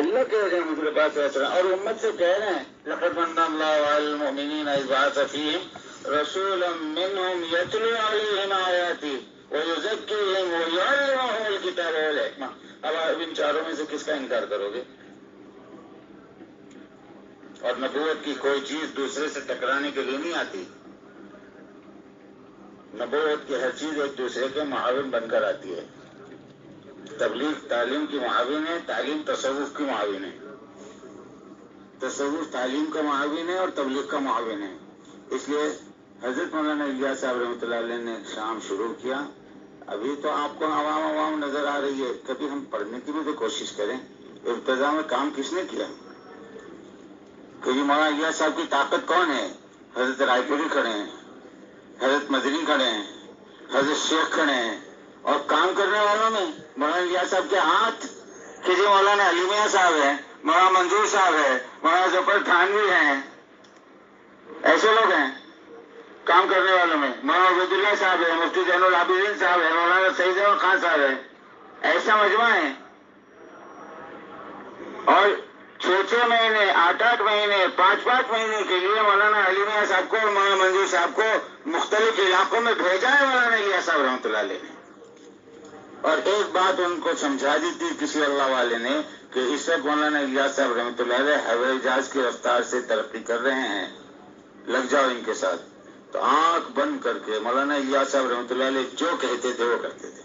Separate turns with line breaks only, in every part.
اللہ کہہ رہے ہیں حضور پاک صلی اللہ علیہ وسلم، اور امت سے کہہ رہے ہیں لقد من اللہ علی المؤمنین اذ بعث فیہم رسولا منہم یتلو علیہم آیاتی ویزکیہم ویعلمہم الکتاب والحکمہ۔ اب آپ ان چاروں میں سے کس کا انکار کرو گے؟ اور نبوت کی کوئی چیز دوسرے سے ٹکرانے کے لیے نہیں آتی، نبوت کی ہر چیز ایک دوسرے کے معاون بن کر آتی ہے۔ تبلیغ تعلیم کی معاون ہے، تعلیم تصوف کی معاون ہے، تصوف تعلیم کا معاون ہے اور تبلیغ کا معاون ہے۔ اس لیے حضرت مولانا الیاس صاحب رحمۃ اللہ علیہ نے شام شروع کیا۔ ابھی تو آپ کو عوام نظر آ رہی ہے، کبھی ہم پڑھنے کی بھی تو کوشش کریں۔ ابتدا میں کام کس نے کیا؟ کیونکہ مولانا الیاس صاحب کی طاقت کون ہے؟ حضرت رائے پوری کھڑے ہیں، حضرت مدنی کھڑے ہیں، حضرت شیخ کھڑے ہیں، اور کام کرنے والوں میں مولانا الیاس صاحب کے ہاتھ کہ جی مولانا علی میاں صاحب ہیں، مولانا منظور صاحب ہے، مولانا ظفر تھانوی ہیں، ایسے لوگ ہیں کام کرنے والوں میں۔ مولانا عبید اللہ صاحب ہے، مفتی زین العابدین صاحب ہے، مولانا سعید احمد خان صاحب ہے، ایسا مجمع ہے۔ اور 6 مہینے 8 مہینے 5 مہینے کے لیے مولانا علی میاں صاحب کو اور مولانا منظور صاحب کو مختلف علاقوں میں بھیجا ہے مولانا الیاس صاحب رحمۃ اللہ علیہ نے۔ اور ایک بات ان کو سمجھا دی تھی کسی اللہ والے نے کہ اس وقت مولانا الیاس صاحب رحمۃ اللہ علیہ ہوائی جہاز کی رفتار سے ترقی کر رہے ہیں، لگ جاؤ ان کے ساتھ۔ تو آنکھ بند کر کے مولانا الیاس صاحب رحمۃ اللہ علیہ جو کہتے تھے وہ کرتے تھے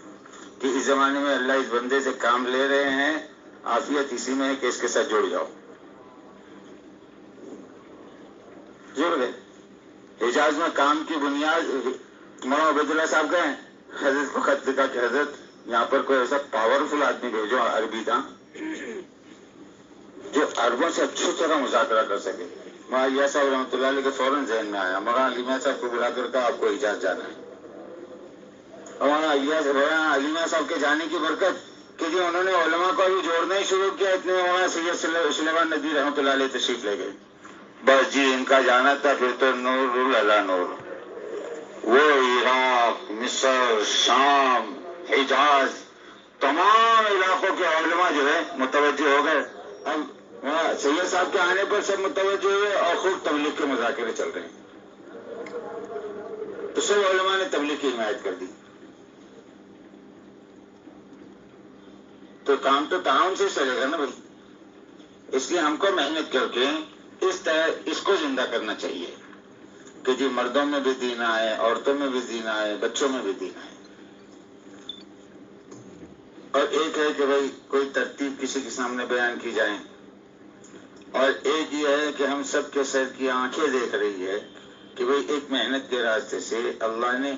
کہ اس زمانے میں اللہ اس بندے سے کام لے رہے ہیں، عافیت اسی میں ہے کہ اس کے ساتھ جڑ جاؤ۔ جڑ گئے۔ حجاز میں کام کی بنیاد مولانا عبید اللہ صاحب کا ہے۔ حضرت کو خط لکھا کہ حضرت یہاں پر کوئی ایسا پاورفل آدمی بھیجو عربی کا جو عربوں سے اچھی طرح مذاکرہ کر سکے۔ مولانا الیاس صاحب رحمۃ اللہ علیہ کے فوراً ذہن میں آیا، مولانا علی میاں صاحب کو بلا کر کہا آپ کو حجاز جانا ہے۔ اور مولانا علی میاں صاحب کے جانے کی برکت کہ جی انہوں نے علماء کو بھی جوڑنا ہی شروع کیا، اتنے میں مولانا سید سلیمان ندوی رحمۃ اللہ علیہ تشریف لے گئے۔ بس جی ان کا جانا تھا پھر تو نور علی نور، وہ عراق، مصر، شام، حجاز تمام علاقوں کے علماء جو ہے متوجہ ہو گئے۔ اب سید صاحب کے آنے پر سب متوجہ ہوئے اور خوب تبلیغ کے مذاکرے چل رہے ہیں۔ تو سب علماء نے تبلیغ کی حمایت کر دی۔ تو کام تو تعاون سے چلے گا نا بھائی، اس لیے ہم کو محنت کر کے اس طرح اس کو زندہ کرنا چاہیے کہ جی مردوں میں بھی دین آئے، عورتوں میں بھی دین آئے، بچوں میں بھی دین آئے۔ اور ایک ہے کہ بھائی کوئی ترتیب کسی کے سامنے بیان کی جائے، اور ایک یہ ہے کہ ہم سب کے سر کی آنکھیں دیکھ رہی ہے کہ بھائی ایک محنت کے راستے سے اللہ نے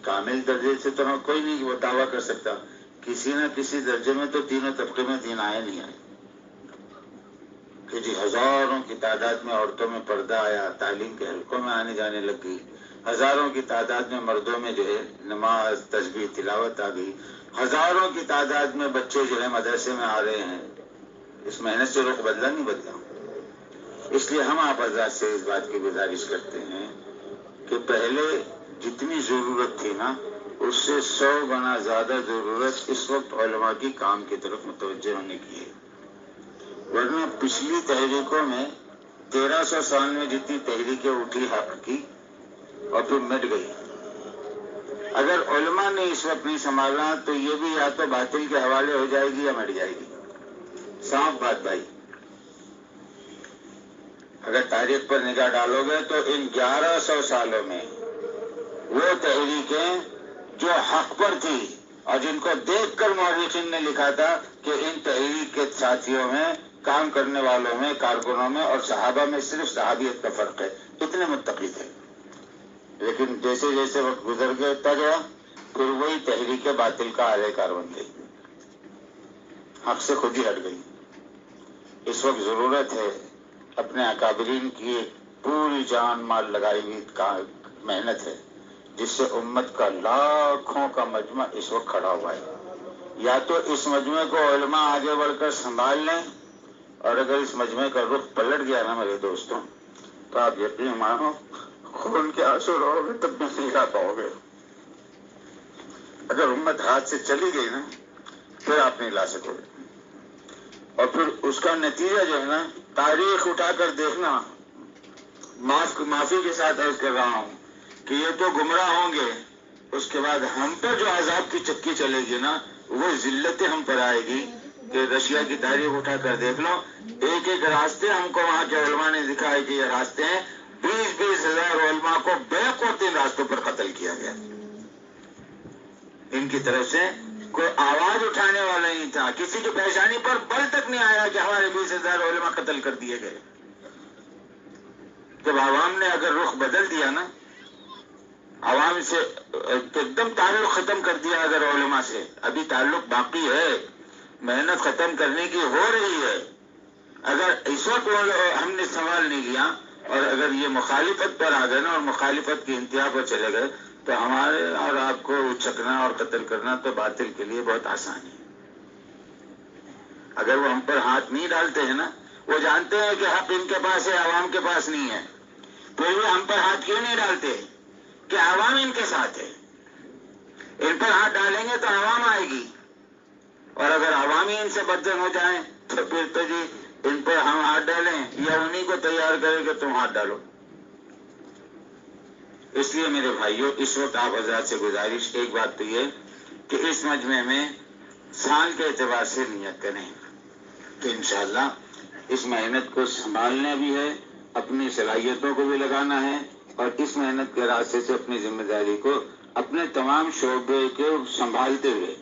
کامل درجے سے تو کوئی نہیں وہ دعویٰ کر سکتا، کسی نہ کسی درجے میں تو تینوں طبقے میں دین آئے نہیں آئے کہ جی ہزاروں کی تعداد میں عورتوں میں پردہ آیا، تعلیم کے حلقوں میں آنے جانے لگ گئی، ہزاروں کی تعداد میں مردوں میں جو ہے نماز تسبیح تلاوت آ گئی، ہزاروں کی تعداد میں بچے جو ہے مدرسے میں آ رہے ہیں۔ اس محنت سے رخ بدلا نہیں بدلا۔ اس لیے ہم آپ حضرات سے اس بات کی گزارش کرتے ہیں کہ پہلے جتنی ضرورت تھی نا اس سے 100 گنا زیادہ ضرورت اس وقت علماء کی کام کی طرف متوجہ ہونے کی ہے۔ ورنہ پچھلی تحریکوں میں 1300 سال میں جتنی تحریکیں اٹھی حق کی اور پھر مٹ گئی، اگر علماء نے اس وقت نہیں سنبھالا تو یہ بھی یا تو باطل کے حوالے ہو جائے گی یا مٹ جائے گی۔ صاف بات بھائی، اگر تاریخ پر نگاہ ڈالو گے تو ان 1100 سالوں میں وہ تحریکیں جو حق پر تھی اور جن کو دیکھ کر مورخین نے لکھا تھا کہ ان تحریک کے ساتھیوں میں، کام کرنے والوں میں، کارکنوں میں اور صحابہ میں صرف صحابیت کا فرق ہے، اتنے متقی تھے، لیکن جیسے جیسے وقت گزر گیا پھر وہی تحریک باطل کا اعلی کار بن گئی، حق سے خود ہی ہٹ گئی۔ اس وقت ضرورت ہے اپنے اکابرین کی پوری جان مال لگائی ہوئی محنت ہے جس سے امت کا لاکھوں کا مجمع اس وقت کھڑا ہوا ہے۔ یا تو اس مجمع کو علماء آگے بڑھ کر سنبھال لیں، اور اگر اس مجمع کا رخ پلٹ گیا نا میرے دوستوں تو آپ یقین مانو خون کے آنسو رہو گے تب بھی نہیں لا پاؤ گے۔ اگر امت ہاتھ سے چلی گئی نا پھر آپ نہیں لا سکو گے۔ اور پھر اس کا نتیجہ جو ہے نا، تاریخ اٹھا کر دیکھنا، معافی کے ساتھ عرض کر رہا ہوں کہ یہ تو گمراہ ہوں گے، اس کے بعد ہم پر جو عذاب کی چکی چلے گی نا، وہ ذلتیں ہم پر آئے گی کہ رشیا کی تاریخ اٹھا کر دیکھ لو، ایک ایک راستے ہم کو وہاں کے علماء نے دکھائے کہ یہ راستے ہیں، 20-20 ہزار علماء کو بیک وقت ان راستوں پر قتل کیا گیا، ان کی طرف سے کوئی آواز اٹھانے والا نہیں تھا، کسی کی پریشانی پر بل تک نہیں آیا کہ ہمارے 20,000 علماء قتل کر دیے گئے۔ جب عوام نے اگر رخ بدل دیا نا، عوام سے ایک دم تعلق ختم کر دیا، اگر علماء سے ابھی تعلق باقی ہے، محنت ختم کرنے کی ہو رہی ہے، اگر اس وقت ہم نے سوال نہیں لیا اور اگر یہ مخالفت پر آ گئے نا اور مخالفت کی انتہا پر چلے گئے، تو ہمارے اور آپ کو اچکنا اور قتل کرنا تو باطل کے لیے بہت آسان ہے۔ اگر وہ ہم پر ہاتھ نہیں ڈالتے ہیں نا، وہ جانتے ہیں کہ حق ان کے پاس ہے، عوام کے پاس نہیں ہے، پھر وہ ہم پر ہاتھ کیوں نہیں ڈالتے کہ عوام ان کے ساتھ ہے؟ ان پر ہاتھ ڈالیں گے تو عوام آئے گی، اور اگر عوام ہی ان سے بدزن ہو جائیں تو پھر تو جی ان پر ہم ہاتھ ڈالیں یا انہی کو تیار کریں کہ تم ہاتھ ڈالو۔ اس لیے میرے بھائیوں، اس وقت آپ حضرات سے گزارش ایک بات تو یہ کہ اس مجمع میں سال کے اعتبار سے نیت کریں کہ انشاءاللہ اس محنت کو سنبھالنا بھی ہے، اپنی صلاحیتوں کو بھی لگانا ہے، اور اس محنت کے راستے سے اپنی ذمہ داری کو اپنے تمام شعبے کو سنبھالتے ہوئے